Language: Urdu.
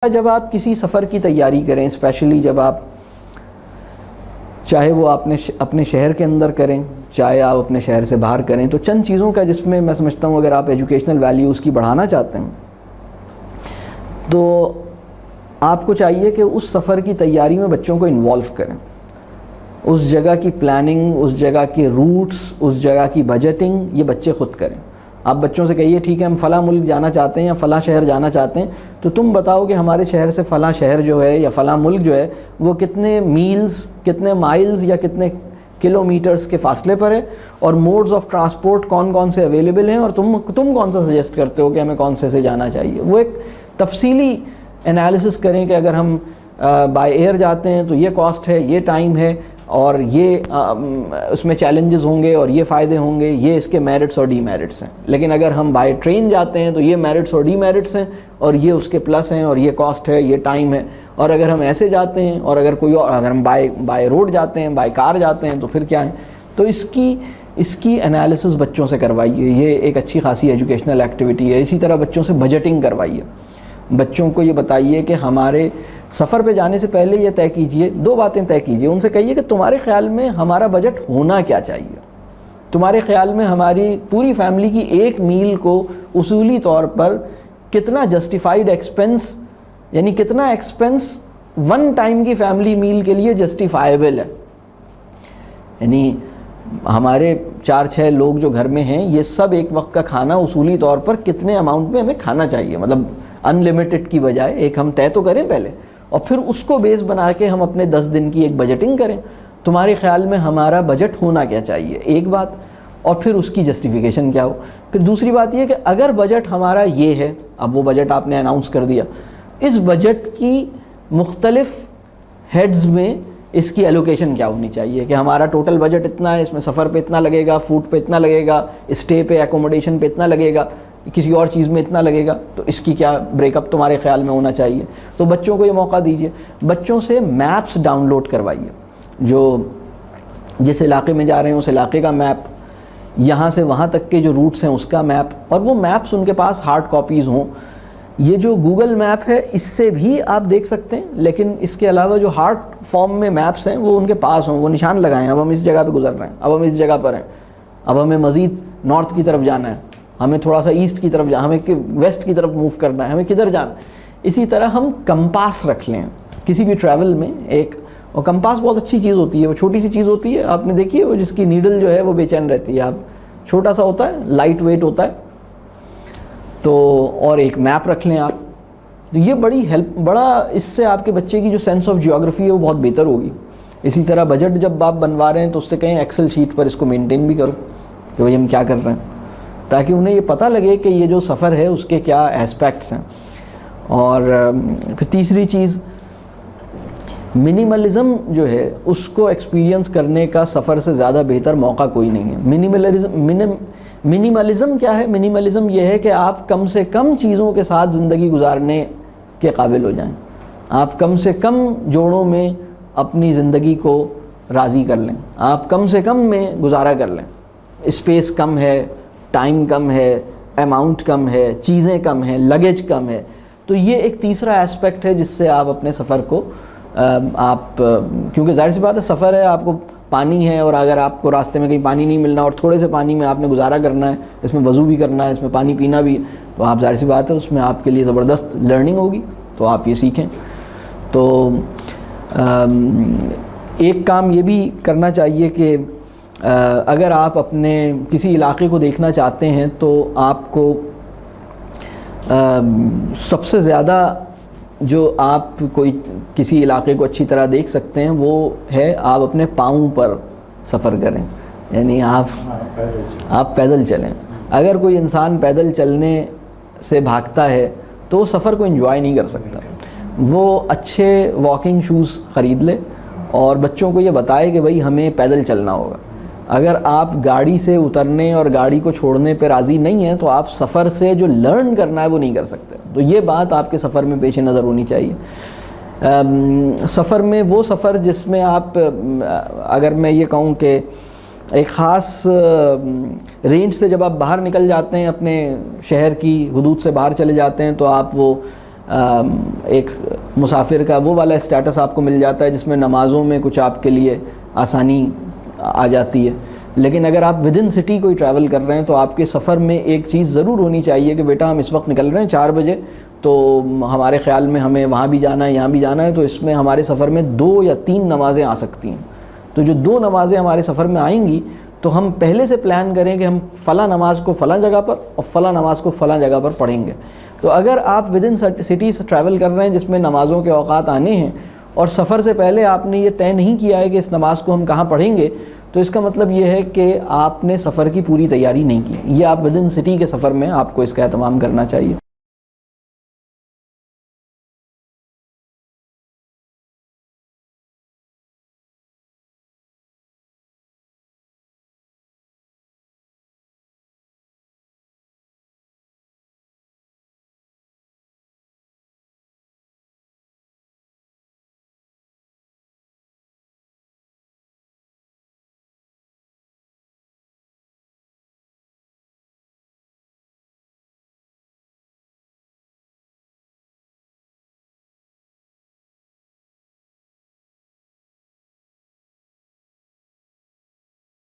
جب آپ کسی سفر کی تیاری کریں، اسپیشلی جب آپ چاہے وہ اپنے شہر کے اندر کریں، چاہے آپ اپنے شہر سے باہر کریں، تو چند چیزوں کا جس میں سمجھتا ہوں اگر آپ ایجوکیشنل ویلیوز کی بڑھانا چاہتے ہیں تو آپ کو چاہیے کہ اس سفر کی تیاری میں بچوں کو انوالو کریں، اس جگہ کی پلاننگ، اس جگہ کے روٹس، اس جگہ کی بجٹنگ یہ بچے خود کریں۔ آپ بچوں سے کہیے ٹھیک ہے ہم فلاں ملک جانا چاہتے ہیں یا فلاں شہر جانا چاہتے ہیں، تو تم بتاؤ کہ ہمارے شہر سے فلاں شہر جو ہے یا فلاں ملک جو ہے وہ کتنے میلز، کتنے مائلز یا کتنے کلومیٹرز کے فاصلے پر ہے، اور موڈز آف ٹرانسپورٹ کون کون سے اویلیبل ہیں، اور تم کون سا سجیسٹ کرتے ہو کہ ہمیں کون سے جانا چاہیے۔ وہ ایک تفصیلی انالیسس کریں کہ اگر ہم بائی ایئر جاتے ہیں تو یہ کاسٹ ہے، یہ ٹائم ہے، اور یہ اس میں چیلنجز ہوں گے اور یہ فائدے ہوں گے، یہ اس کے میرٹس اور ڈی میرٹس ہیں۔ لیکن اگر ہم بائی ٹرین جاتے ہیں تو یہ میرٹس اور ڈی میرٹس ہیں، اور یہ اس کے پلس ہیں، اور یہ کاسٹ ہے، یہ ٹائم ہے۔ اور اگر ہم ایسے جاتے ہیں، اور اگر ہم بائی روڈ جاتے ہیں، بائی کار جاتے ہیں تو پھر کیا ہے۔ تو اس کی انالیسس بچوں سے کروائیے، یہ ایک اچھی خاصی ایجوکیشنل ایکٹیویٹی ہے۔ اسی طرح بچوں سے بجٹنگ کروائیے، بچوں کو یہ بتائیے کہ ہمارے سفر پہ جانے سے پہلے یہ طے کیجئے، دو باتیں طے کیجئے۔ ان سے کہیے کہ تمہارے خیال میں ہمارا بجٹ ہونا کیا چاہیے، تمہارے خیال میں ہماری پوری فیملی کی ایک میل کو اصولی طور پر کتنا جسٹیفائڈ ایکسپنس، یعنی کتنا ایکسپنس ون ٹائم کی فیملی میل کے لیے جسٹیفائیبل ہے۔ یعنی ہمارے 4-6 لوگ جو گھر میں ہیں، یہ سب ایک وقت کا کھانا اصولی طور پر کتنے اماؤنٹ میں ہمیں کھانا چاہیے، مطلب ان لمیٹڈ کی بجائے ایک ہم طے تو کریں پہلے، اور پھر اس کو بیس بنا کے ہم اپنے 10 دن کی ایک بجٹنگ کریں۔ تمہارے خیال میں ہمارا بجٹ ہونا کیا چاہیے، ایک بات، اور پھر اس کی جسٹیفیکیشن کیا ہو۔ پھر دوسری بات یہ کہ اگر بجٹ ہمارا یہ ہے، اب وہ بجٹ آپ نے اناؤنس کر دیا، اس بجٹ کی مختلف ہیڈز میں اس کی ایلوکیشن کیا ہونی چاہیے کہ ہمارا ٹوٹل بجٹ اتنا ہے، اس میں سفر پہ اتنا لگے گا، فوڈ پہ اتنا لگے گا، اسٹے پہ ایکوموڈیشن پہ اتنا لگے گا، کسی اور چیز میں اتنا لگے گا، تو اس کی کیا بریک اپ تمہارے خیال میں ہونا چاہیے۔ تو بچوں کو یہ موقع دیجیے، بچوں سے میپس ڈاؤن لوڈ کروائیے، جو جس علاقے میں جا رہے ہیں اس علاقے کا میپ، یہاں سے وہاں تک کے جو روٹس ہیں اس کا میپ، اور وہ میپس ان کے پاس ہارڈ کاپیز ہوں۔ یہ جو گوگل میپ ہے اس سے بھی آپ دیکھ سکتے ہیں، لیکن اس کے علاوہ جو ہارڈ فارم میں میپس ہیں وہ ان کے پاس ہوں، وہ نشان لگائیں، اب ہم اس جگہ پہ گزر رہے ہیں، اب ہم اس جگہ پر ہیں، اب ہمیں مزید نارتھ کی طرف جانا ہے، ہمیں تھوڑا سا ایسٹ کی طرف جانا، ہمیں ویسٹ کی طرف موو کرنا ہے، ہمیں کدھر جانا ہے۔ اسی طرح ہم کمپاس رکھ لیں کسی بھی ٹریول میں ایک، اور کمپاس بہت اچھی چیز ہوتی ہے، وہ چھوٹی سی چیز ہوتی ہے، آپ نے دیکھی ہے وہ جس کی نیڈل جو ہے وہ بے چین رہتی ہے، آپ چھوٹا سا ہوتا ہے، لائٹ ویٹ ہوتا ہے، تو اور ایک میپ رکھ لیں آپ، تو یہ بڑا اس سے آپ کے بچے کی جو سینس آف جیوگرافی ہے وہ بہت بہتر ہوگی۔ اسی طرح بجٹ جب آپ بنوا رہے ہیں تو اس سے کہیں ایکسل شیٹ پر اس کو مینٹین بھی کرو کہ بھائی ہم کیا کر رہے ہیں، تاکہ انہیں یہ پتہ لگے کہ یہ جو سفر ہے اس کے کیا ایسپیکٹس ہیں۔ اور پھر تیسری چیز، منیملزم جو ہے اس کو ایکسپیرینس کرنے کا سفر سے زیادہ بہتر موقع کوئی نہیں ہے۔ منیملزم کیا ہے؟ منیملزم یہ ہے کہ آپ کم سے کم چیزوں کے ساتھ زندگی گزارنے کے قابل ہو جائیں، آپ کم سے کم جوڑوں میں اپنی زندگی کو راضی کر لیں، آپ کم سے کم میں گزارا کر لیں، اسپیس کم ہے، ٹائم کم ہے، اماؤنٹ کم ہے، چیزیں کم ہیں، لگیج کم ہے۔ تو یہ ایک تیسرا ایسپیکٹ ہے جس سے آپ اپنے سفر کو کیونکہ ظاہر سی بات ہے سفر ہے، آپ کو پانی ہے، اور اگر آپ کو راستے میں کہیں پانی نہیں ملنا اور تھوڑے سے پانی میں آپ نے گزارا کرنا ہے، اس میں وضو بھی کرنا ہے، اس میں پانی پینا بھی، تو آپ ظاہر سی بات ہے اس میں آپ کے لیے زبردست لرننگ ہوگی، تو آپ یہ سیکھیں۔ تو ایک کام یہ بھی کرنا چاہیے کہ اگر آپ اپنے کسی علاقے کو دیکھنا چاہتے ہیں تو آپ کو سب سے زیادہ جو آپ کوئی کسی علاقے کو اچھی طرح دیکھ سکتے ہیں وہ ہے آپ اپنے پاؤں پر سفر کریں، یعنی آپ پیدل چلیں۔ اگر کوئی انسان پیدل چلنے سے بھاگتا ہے تو وہ سفر کو انجوائے نہیں کر سکتا۔ وہ اچھے واکنگ شوز خرید لے اور بچوں کو یہ بتائے کہ بھائی ہمیں پیدل چلنا ہوگا۔ اگر آپ گاڑی سے اترنے اور گاڑی کو چھوڑنے پہ راضی نہیں ہیں تو آپ سفر سے جو لرن کرنا ہے وہ نہیں کر سکتے۔ تو یہ بات آپ کے سفر میں پیش نظر ہونی چاہیے۔ سفر میں وہ سفر جس میں آپ، اگر میں یہ کہوں کہ ایک خاص رینج سے جب آپ باہر نکل جاتے ہیں، اپنے شہر کی حدود سے باہر چلے جاتے ہیں، تو آپ وہ ایک مسافر کا وہ والا اسٹیٹس آپ کو مل جاتا ہے جس میں نمازوں میں کچھ آپ کے لیے آسانی آ جاتی ہے. لیکن اگر آپ ود ان سٹی کوئی ٹریول کر رہے ہیں تو آپ کے سفر میں ایک چیز ضرور ہونی چاہیے کہ بیٹا ہم اس وقت نکل رہے ہیں 4 بجے، تو ہمارے خیال میں ہمیں وہاں بھی جانا ہے یہاں بھی جانا ہے، تو اس میں ہمارے سفر میں 2 یا 3 نمازیں آ سکتی ہیں. تو جو 2 نمازیں ہمارے سفر میں آئیں گی تو ہم پہلے سے پلان کریں کہ ہم فلاں نماز کو فلاں جگہ پر اور فلاں نماز کو فلاں جگہ پر پڑھیں گے. تو اگر آپ ود ان سٹی سے ٹریول کر رہے ہیں جس میں نمازوں کے اوقات آنے ہیں اور سفر سے پہلے آپ نے یہ طے نہیں کیا ہے کہ اس نماز کو ہم کہاں پڑھیں گے، تو اس کا مطلب یہ ہے کہ آپ نے سفر کی پوری تیاری نہیں کی. یہ آپ ود ان سٹی کے سفر میں آپ کو اس کا اہتمام کرنا چاہیے.